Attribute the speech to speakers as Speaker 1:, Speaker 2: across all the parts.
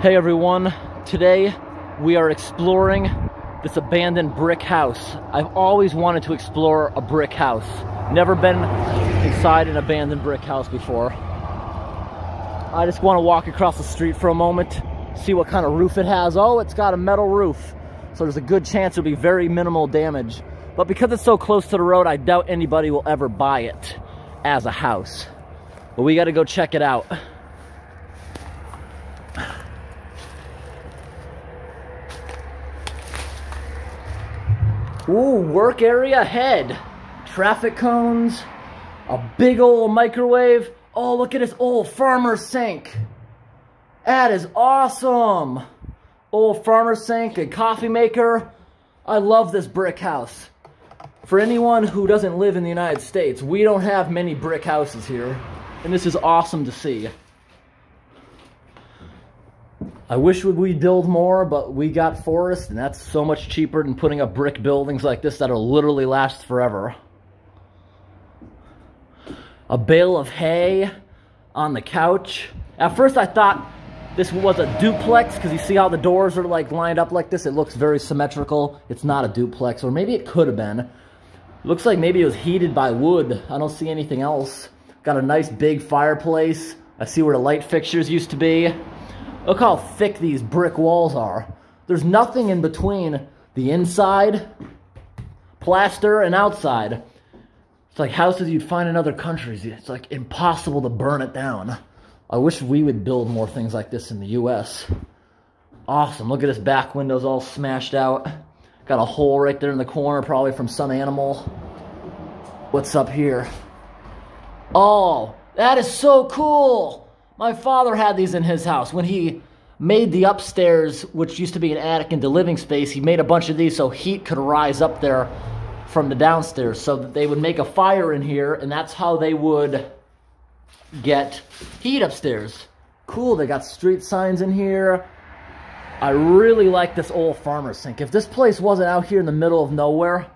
Speaker 1: Hey everyone, today we are exploring this abandoned brick house. I've always wanted to explore a brick house. Never been inside an abandoned brick house before. I just want to walk across the street for a moment, see what kind of roof it has. Oh, it's got a metal roof, so there's a good chance it'll be very minimal damage. But because it's so close to the road, I doubt anybody will ever buy it as a house. But we got to go check it out. Ooh, work area ahead. Traffic cones, a big old microwave. Oh, look at this old farmer's sink. That is awesome. Old farmer's sink, a coffee maker. I love this brick house. For anyone who doesn't live in the United States, we don't have many brick houses here, and this is awesome to see. I wish we'd build more, but we got forest, and that's so much cheaper than putting up brick buildings like this that'll literally last forever. A bale of hay on the couch. At first I thought this was a duplex, because you see how the doors are like lined up like this? It looks very symmetrical. It's not a duplex, or maybe it could have been. Looks like maybe it was heated by wood. I don't see anything else. Got a nice big fireplace. I see where the light fixtures used to be. Look how thick these brick walls are. There's nothing in between the inside, plaster, and outside. It's like houses you'd find in other countries. It's like impossible to burn it down. I wish we would build more things like this in the US. Awesome. Look at this back window's all smashed out. Got a hole right there in the corner, probably from some animal. What's up here? Oh, that is so cool. My father had these in his house. When he made the upstairs, which used to be an attic into living space, he made a bunch of these so heat could rise up there from the downstairs, so that they would make a fire in here, and that's how they would get heat upstairs. Cool, they got street signs in here. I really like this old farmer's sink. If this place wasn't out here in the middle of nowhere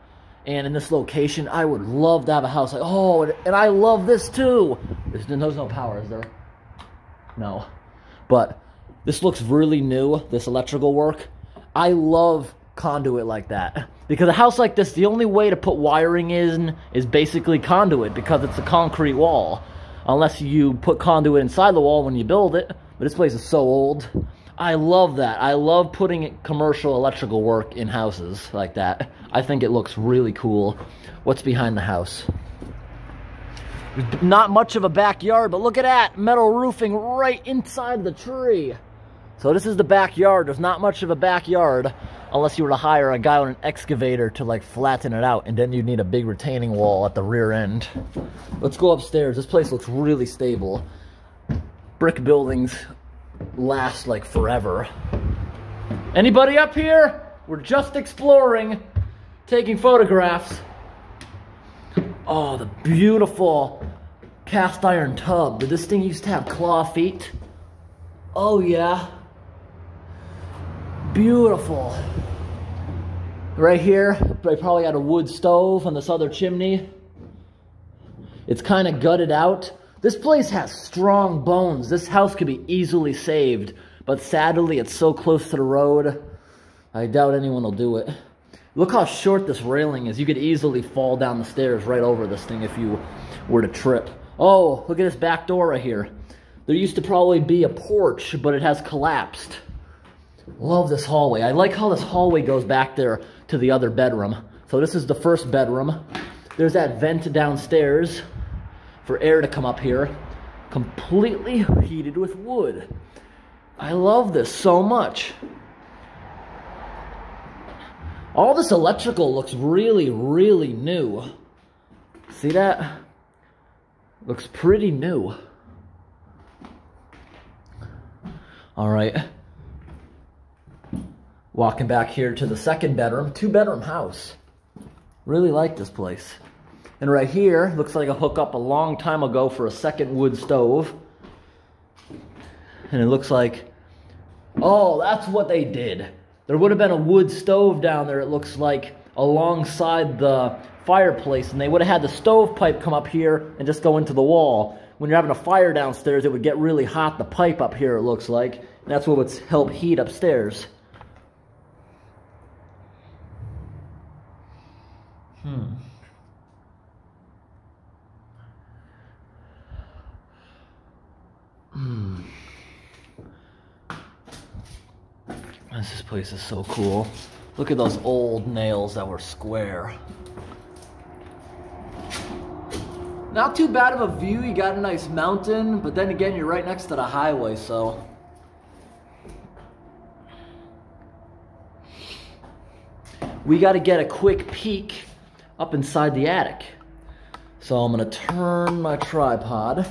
Speaker 1: and in this location, I would love to have a house like, oh, and I love this too. There's no power, is there? No. But this looks really new, this electrical work. I love conduit like that. Because a house like this, the only way to put wiring in is basically conduit, because it's a concrete wall. Unless you put conduit inside the wall when you build it. But this place is so old. I love that. I love putting commercial electrical work in houses like that. I think it looks really cool. What's behind the house? There's not much of a backyard, but look at that. Metal roofing right inside the tree. So this is the backyard. There's not much of a backyard unless you were to hire a guy with an excavator to like flatten it out, and then you'd need a big retaining wall at the rear end. Let's go upstairs. This place looks really stable. Brick buildings last like forever. Anybody up here? We're just exploring, taking photographs. Oh, the beautiful cast iron tub. Did this thing used to have claw feet? Oh yeah. Beautiful. Right here, they probably had a wood stove on this other chimney. It's kind of gutted out. This place has strong bones. This house could be easily saved, but sadly it's so close to the road, I doubt anyone will do it. Look how short this railing is. You could easily fall down the stairs right over this thing if you were to trip. Oh, look at this back door right here. There used to probably be a porch, but it has collapsed. Love this hallway. I like how this hallway goes back there to the other bedroom. So this is the first bedroom. There's that vent downstairs for air to come up here. Completely heated with wood. I love this so much. All this electrical looks really, really new. See that? Looks pretty new. All right. Walking back here to the second bedroom. 2-bedroom house. Really like this place. And right here, looks like a hookup a long time ago for a second wood stove. And it looks like, oh, that's what they did. There would have been a wood stove down there, it looks like, alongside the fireplace, and they would have had the stovepipe come up here and just go into the wall. When you're having a fire downstairs, it would get really hot, the pipe up here, it looks like, That's what would help heat upstairs. This place is so cool. Look at those old nails that were square. Not too bad of a view. You got a nice mountain, but then again, you're right next to the highway, so. We got to get a quick peek up inside the attic. So I'm gonna turn my tripod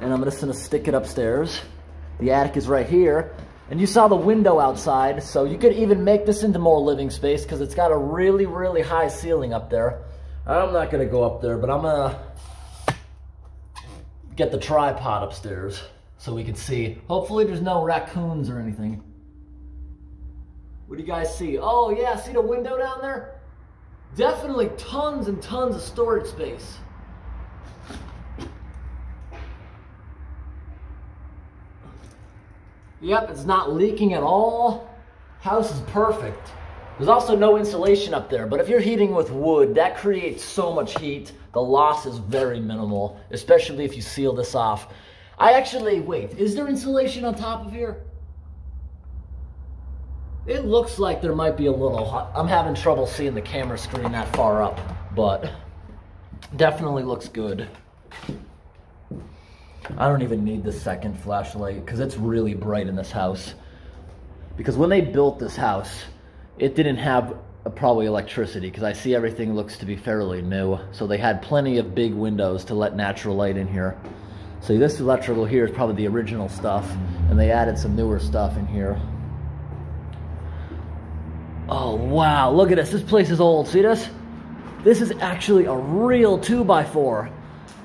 Speaker 1: and I'm just gonna stick it upstairs. The attic is right here. And you saw the window outside, so you could even make this into more living space because it's got a really, really high ceiling up there. I'm not gonna go up there, but I'm gonna get the tripod upstairs so we can see. Hopefully there's no raccoons or anything. What do you guys see? Oh yeah, see the window down there? Definitely tons and tons of storage space. Yep, it's not leaking at all. House is perfect. There's also no insulation up there, but if you're heating with wood, that creates so much heat. The loss is very minimal, especially if you seal this off. Wait, is there insulation on top of here? It looks like there might be a little. I'm having trouble seeing the camera screen that far up, but definitely looks good. I don't even need the second flashlight because it's really bright in this house. Because when they built this house, it didn't have probably electricity because I see everything looks to be fairly new. So they had plenty of big windows to let natural light in here. So this electrical here is probably the original stuff, and they added some newer stuff in here. Oh wow, look at this. This place is old. See this? This is actually a real 2x4.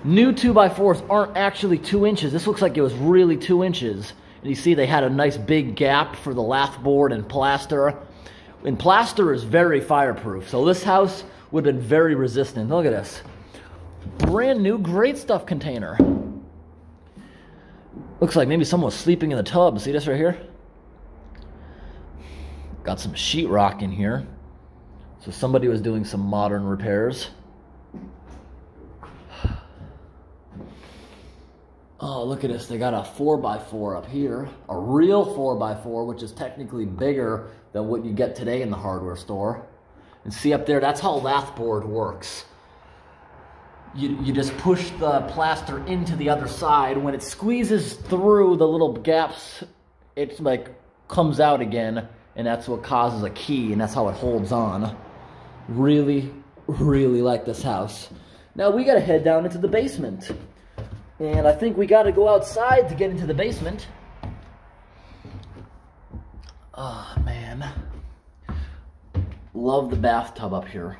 Speaker 1: New 2x4s aren't actually 2 inches. This looks like it was really 2 inches. And you see they had a nice big gap for the lath board and plaster. And plaster is very fireproof. So this house would have been very resistant. Look at this. Brand new great stuff container. Looks like maybe someone was sleeping in the tub. See this right here? Got some sheetrock in here. So somebody was doing some modern repairs. Oh, look at this. They got a 4x4 up here. A real 4x4, which is technically bigger than what you get today in the hardware store. And see up there, that's how lath board works. You just push the plaster into the other side. When it squeezes through the little gaps, it like comes out again, and that's what causes a key, and that's how it holds on. Really, really like this house. Now we gotta head down into the basement. And I think we got to go outside to get into the basement. Oh, man. Love the bathtub up here.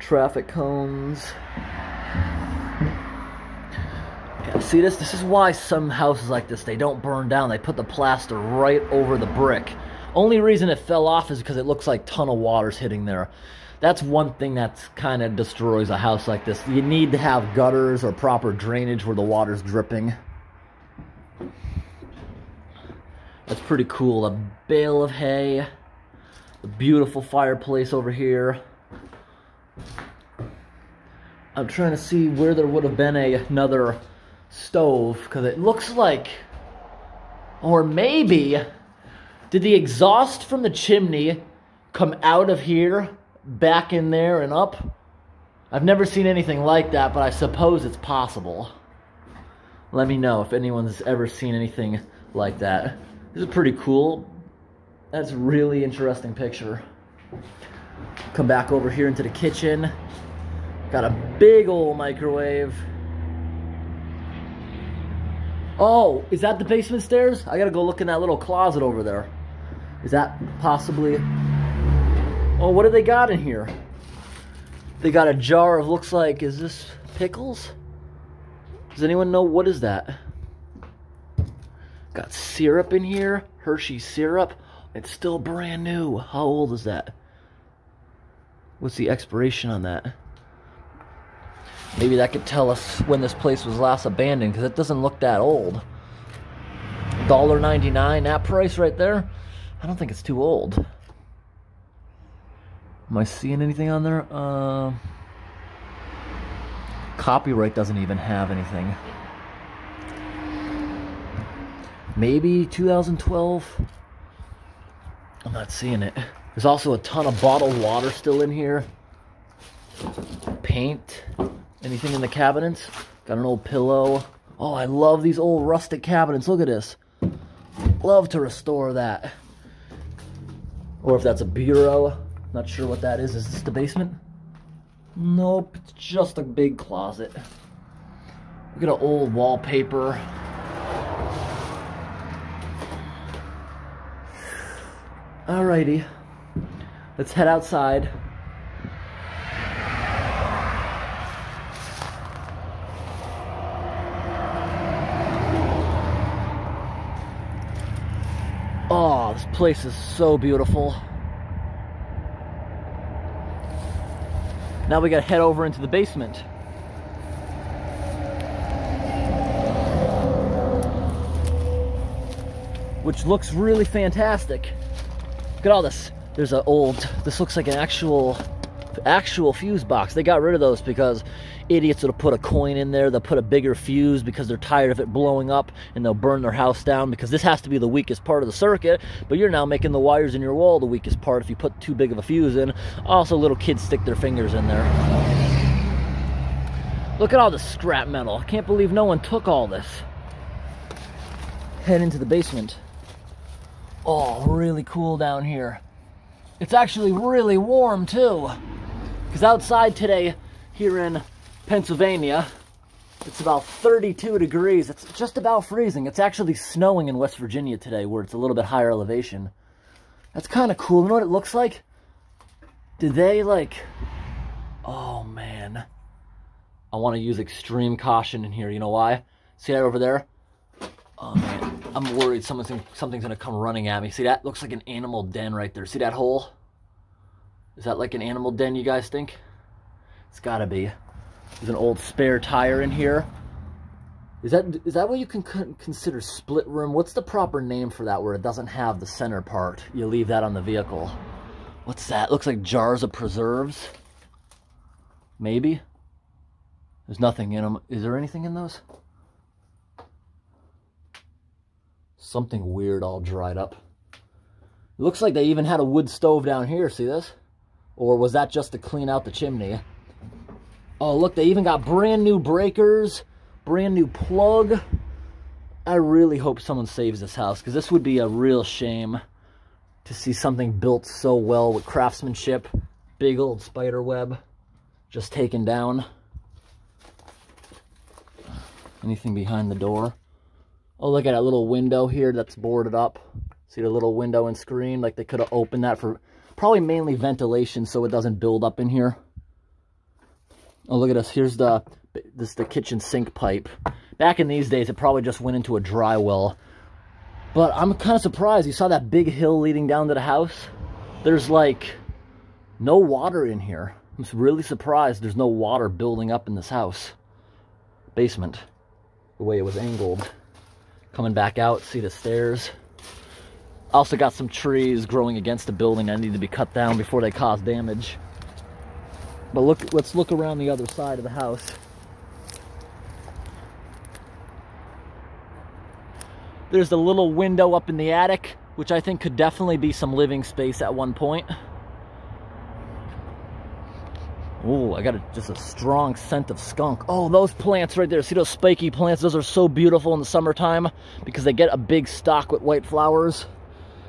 Speaker 1: Traffic cones. Yeah, see this? This is why some houses like this, they don't burn down. They put the plaster right over the brick. Only reason it fell off is because it looks like a ton of water's hitting there. That's one thing that kind of destroys a house like this. You need to have gutters or proper drainage where the water's dripping. That's pretty cool. A bale of hay. A beautiful fireplace over here. I'm trying to see where there would have been another stove, because it looks like, or maybe, did the exhaust from the chimney come out of here, back in there and up? I've never seen anything like that, but I suppose it's possible. Let me know if anyone's ever seen anything like that. This is pretty cool. That's a really interesting picture. Come back over here into the kitchen. Got a big old microwave. Oh, is that the basement stairs? I gotta go look in that little closet over there. Is that possibly... Oh, what do they got in here? They got a jar of, looks like, is this pickles? Does anyone know what is that? Got syrup in here, Hershey syrup. It's still brand new. How old is that? What's the expiration on that? Maybe that could tell us when this place was last abandoned, because it doesn't look that old. $1.99, that price right there. I don't think it's too old. Am I seeing anything on there? Copyright doesn't even have anything. Maybe 2012. I'm not seeing it. There's also a ton of bottled water still in here. Paint. Anything in the cabinets? Got an old pillow. Oh, I love these old rustic cabinets. Look at this. Love to restore that. Or if that's a bureau. Not sure what that is. Is this the basement? Nope, it's just a big closet. Look at an old wallpaper. Alrighty. Let's head outside. Oh, this place is so beautiful. Now we gotta head over into the basement. Which looks really fantastic. Look at all this. There's an old, this looks like an actual fuse box. They got rid of those because idiots will put a coin in there. They'll put a bigger fuse because they're tired of it blowing up, and they'll burn their house down because this has to be the weakest part of the circuit, but you're now making the wires in your wall the weakest part if you put too big of a fuse in. Also, little kids stick their fingers in there. Look at all the scrap metal. I can't believe no one took all this. Head into the basement. Oh, really cool down here. It's actually really warm too, because outside today here in Pennsylvania, it's about 32 degrees. It's just about freezing. It's actually snowing in West Virginia today, where it's a little bit higher elevation. That's kind of cool. You know what it looks like? Do they like... Oh, man. I want to use extreme caution in here. You know why? See that over there? Oh, man. I'm worried something's going to come running at me. See that? Looks like an animal den right there. See that hole? Is that like an animal den, you guys think? It's got to be. There's an old spare tire in here. Is that what you can consider split room? What's the proper name for that where it doesn't have the center part? You leave that on the vehicle. What's that? Looks like jars of preserves. Maybe. There's nothing in them. Is there anything in those? Something weird all dried up. It looks like they even had a wood stove down here. See this? Or was that just to clean out the chimney? Oh, look, they even got brand new breakers, brand new plug. I really hope someone saves this house, because this would be a real shame to see something built so well with craftsmanship. Big old spider web just taken down. Anything behind the door? Oh, look at that little window here that's boarded up. See the little window and screen? Like they could have opened that for probably mainly ventilation so it doesn't build up in here. Oh, look at this. Here's the kitchen sink pipe. Back in these days, it probably just went into a dry well. But I'm kind of surprised. You saw that big hill leading down to the house? There's like no water in here. I'm really surprised there's no water building up in this house. Basement. The way it was angled. Coming back out, see the stairs. Also got some trees growing against the building that need to be cut down before they cause damage. But look, let's look around the other side of the house. There's the little window up in the attic, which I think could definitely be some living space at one point. Oh, I got just a strong scent of skunk. Oh, those plants right there. See those spiky plants? Those are so beautiful in the summertime because they get a big stalk with white flowers.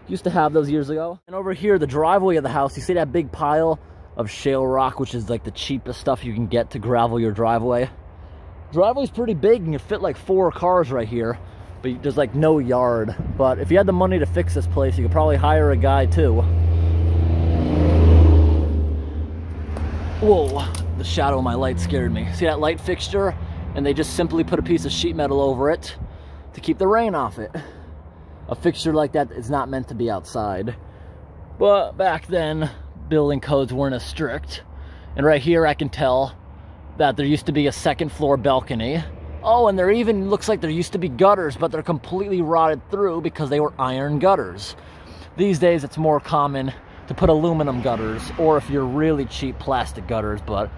Speaker 1: Used to have those years ago. And over here, the driveway of the house, you see that big pile of shale rock, which is like the cheapest stuff you can get to gravel your driveway. Driveway's pretty big and you fit like 4 cars right here, but there's like no yard. But if you had the money to fix this place, you could probably hire a guy too. Whoa, the shadow of my light scared me. See that light fixture? And they just simply put a piece of sheet metal over it to keep the rain off it. A fixture like that is not meant to be outside. But back then, building codes weren't as strict. And right here I can tell that there used to be a second floor balcony. Oh, and there even looks like there used to be gutters, but they're completely rotted through because they were iron gutters. These days, it's more common to put aluminum gutters, or if you're really cheap, plastic gutters, but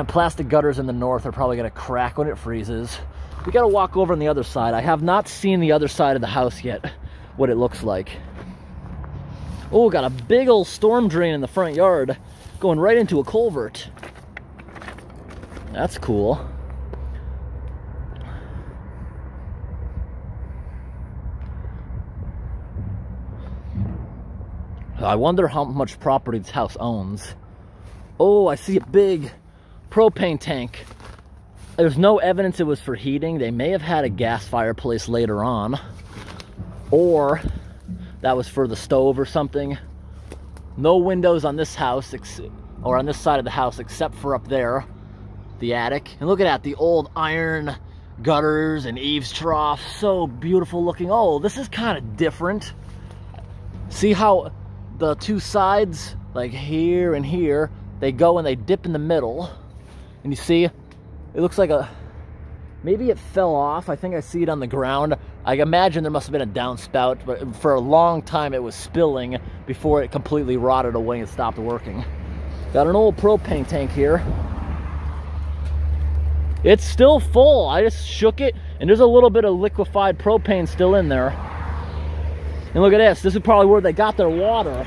Speaker 1: plastic gutters in the north are probably gonna crack when it freezes. We gotta walk over on the other side. I have not seen the other side of the house yet, what it looks like. Oh, got a big old storm drain in the front yard, going right into a culvert. That's cool. I wonder how much property this house owns. Oh, I see a big propane tank. There's no evidence it was for heating. They may have had a gas fireplace later on, or that was for the stove or something. No windows on this house, or on this side of the house, except for up there, the attic. And look at that, the old iron gutters and eaves trough. So beautiful looking. Oh, this is kind of different. See how the two sides, like here and here, they go and they dip in the middle. And you see, it looks like maybe it fell off. I think I see it on the ground. I imagine there must have been a downspout, but for a long time it was spilling before it completely rotted away and stopped working. Got an old propane tank here. It's still full. I just shook it, and there's a little bit of liquefied propane still in there. And look at this. This is probably where they got their water.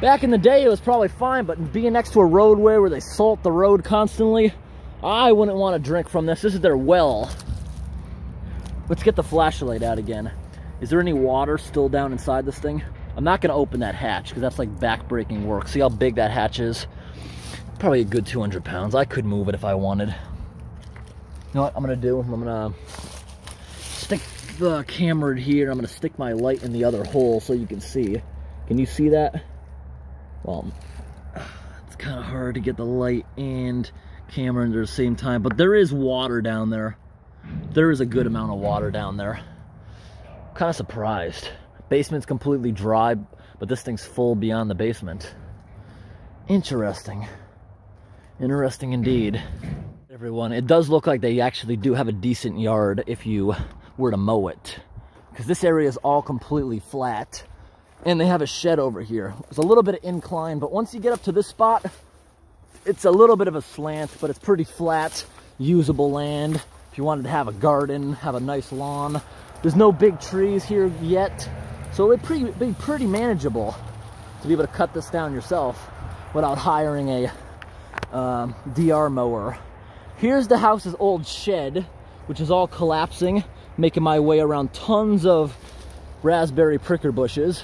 Speaker 1: Back in the day, it was probably fine, but being next to a roadway where they salt the road constantly, I wouldn't want to drink from this. This is their well. Let's get the flashlight out again. Is there any water still down inside this thing? I'm not going to open that hatch because that's like back-breaking work. See how big that hatch is? Probably a good 200 pounds. I could move it if I wanted. You know what I'm going to do? I'm going to stick the camera here. I'm going to stick my light in the other hole so you can see. Can you see that? Well, it's kind of hard to get the light and camera into the same time, but there is water down there. There is a good amount of water down there. I'm kind of surprised. Basement's completely dry, but this thing's full beyond the basement. Interesting. Interesting indeed. Everyone, it does look like they actually do have a decent yard if you were to mow it, because this area is all completely flat, and they have a shed over here. There's a little bit of incline, but once you get up to this spot, it's a little bit of a slant, but it's pretty flat, usable land. If you wanted to have a garden, have a nice lawn. There's no big trees here yet, so it'd be pretty manageable to be able to cut this down yourself without hiring a DR mower. Here's the house's old shed, which is all collapsing, making my way around tons of raspberry pricker bushes.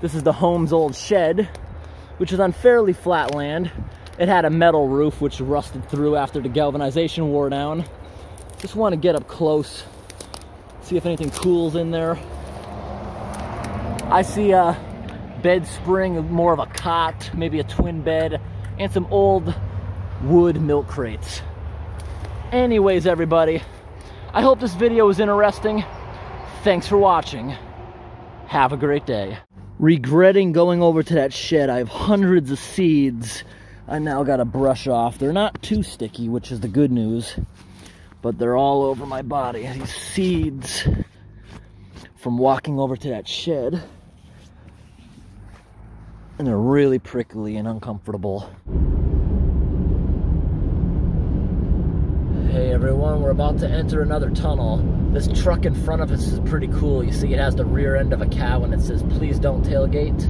Speaker 1: This is the home's old shed, which is on fairly flat land. It had a metal roof, which rusted through after the galvanization wore down. Just want to get up close, see if anything cool's in there. I see a bed spring, more of a cot, maybe a twin bed, and some old wood milk crates. Anyways, everybody, I hope this video was interesting. Thanks for watching. Have a great day. Regretting going over to that shed. I have hundreds of seeds I now gotta brush off. They're not too sticky, which is the good news, but they're all over my body. These seeds from walking over to that shed, and they're really prickly and uncomfortable. Hey everyone, we're about to enter another tunnel. This truck in front of us is pretty cool. You see it has the rear end of a cow and it says, "Please don't tailgate."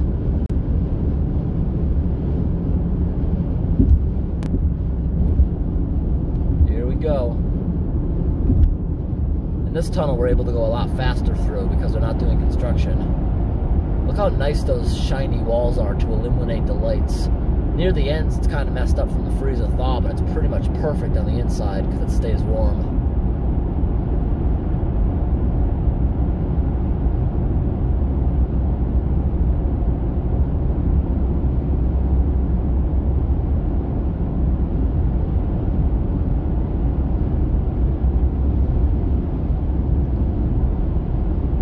Speaker 1: Here we go. In this tunnel we're able to go a lot faster through because they're not doing construction. Look how nice those shiny walls are to illuminate the lights. Near the ends, it's kind of messed up from the freeze and thaw, but it's pretty much perfect on the inside because it stays warm.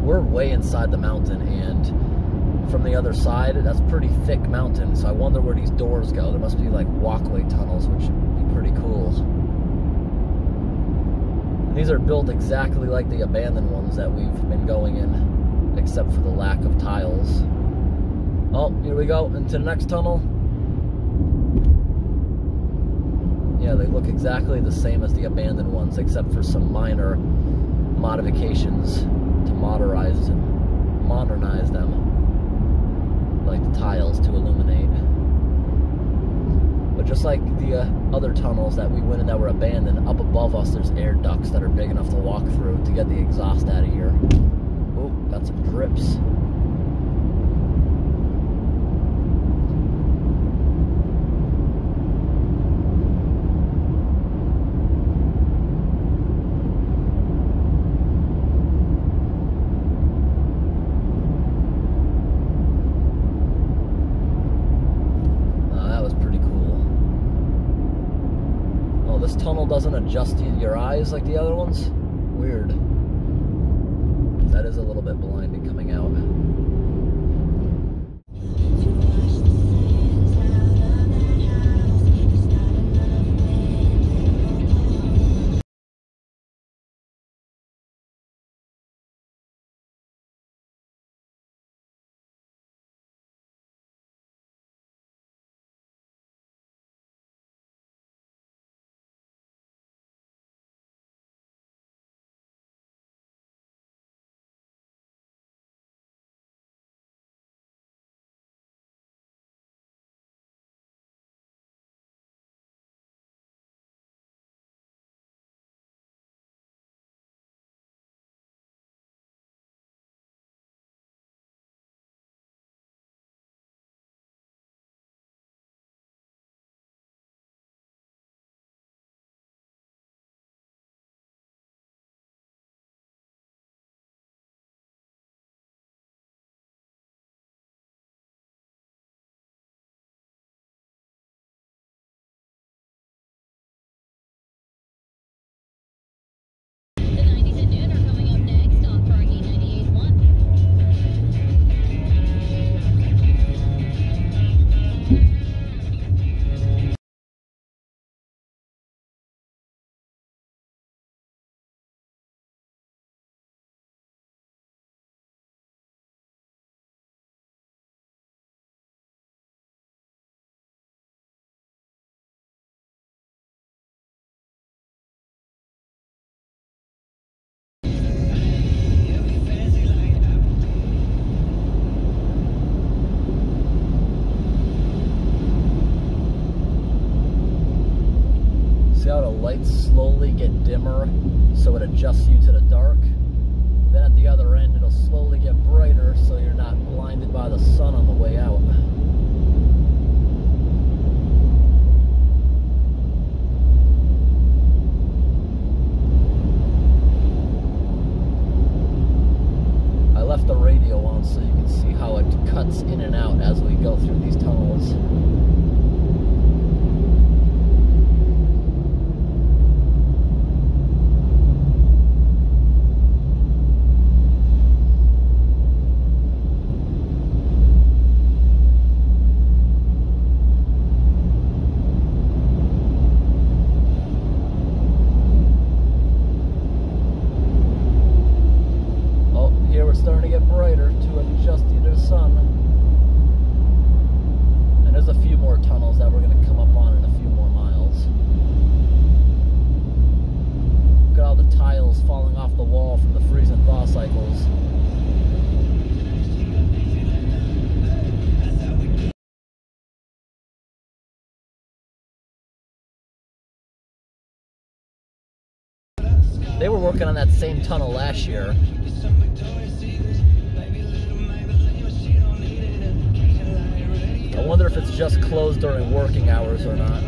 Speaker 1: We're way inside the mountain, and from the other side, that's pretty thick mountain, so I wonder where these doors go. There must be like walkway tunnels, which would be pretty pretty cool. These are built exactly like the abandoned ones that we've been going in, except for the lack of tiles. Oh, here we go, into the next tunnel. Yeah, they look exactly the same as the abandoned ones, except for some minor modifications to modernize them, like the tiles to illuminate. But just like the other tunnels that we went in that were abandoned, up above us there's air ducts that are big enough to walk through to get the exhaust out of here. Oh, got some drips. This tunnel doesn't adjust your eyes like the other ones. Weird. That is a little bit blinding coming out. Lights slowly get dimmer, so it adjusts you to the dark. Then at the other end, it'll slowly get brighter, so you're not blinded by the sun on the way out. I left the radio on so you can see how it cuts in and out as we go through these tunnels. Starting to get brighter to adjust you to the sun. And there's a few more tunnels that we're going to come up on in a few more miles. Look at all the tiles falling off the wall from the freeze and thaw cycles. They were working on that same tunnel last year. I wonder if it's just closed during working hours or not.